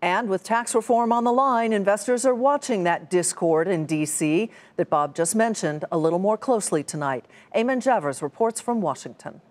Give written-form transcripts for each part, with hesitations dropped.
And with tax reform on the line, investors are watching that discord in D.C. that Bob just mentioned a little more closely tonight. Eamon Javers reports from Washington.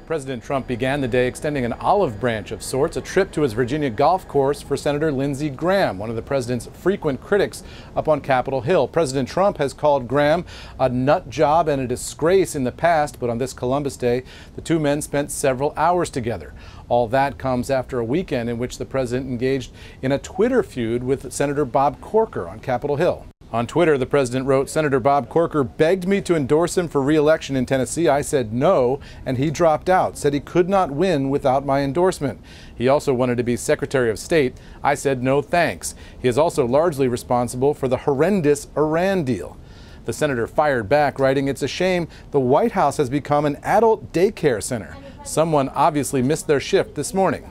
President Trump began the day extending an olive branch of sorts, a trip to his Virginia golf course for Senator Lindsey Graham, one of the president's frequent critics up on Capitol Hill. President Trump has called Graham a nut job and a disgrace in the past, but on this Columbus Day, the two men spent several hours together. All that comes after a weekend in which the president engaged in a Twitter feud with Senator Bob Corker on Capitol Hill. On Twitter, the president wrote, "Senator Bob Corker begged me to endorse him for re-election in Tennessee. I said no, and he dropped out, said he could not win without my endorsement. He also wanted to be Secretary of State. I said no thanks. He is also largely responsible for the horrendous Iran deal." The senator fired back, writing, "It's a shame the White House has become an adult daycare center. Someone obviously missed their shift this morning."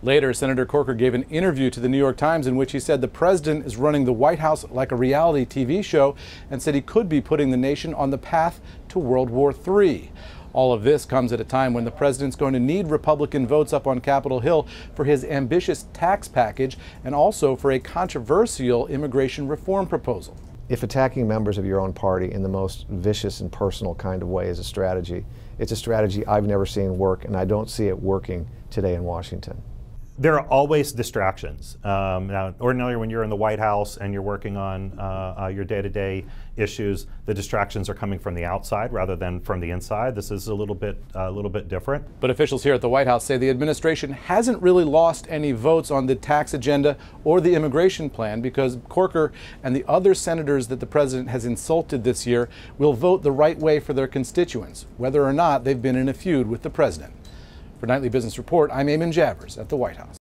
Later, Senator Corker gave an interview to the New York Times in which he said the president is running the White House like a reality TV show and said he could be putting the nation on the path to World War III. All of this comes at a time when the president's going to need Republican votes up on Capitol Hill for his ambitious tax package and also for a controversial immigration reform proposal. If attacking members of your own party in the most vicious and personal kind of way is a strategy, it's a strategy I've never seen work, and I don't see it working today in Washington. There are always distractions. Now, ordinarily when you're in the White House and you're working on your day-to-day issues, the distractions are coming from the outside rather than from the inside. This is a little bit different. But officials here at the White House say the administration hasn't really lost any votes on the tax agenda or the immigration plan because Corker and the other senators that the president has insulted this year will vote the right way for their constituents, whether or not they've been in a feud with the president. For Nightly Business Report, I'm Eamon Javers at the White House.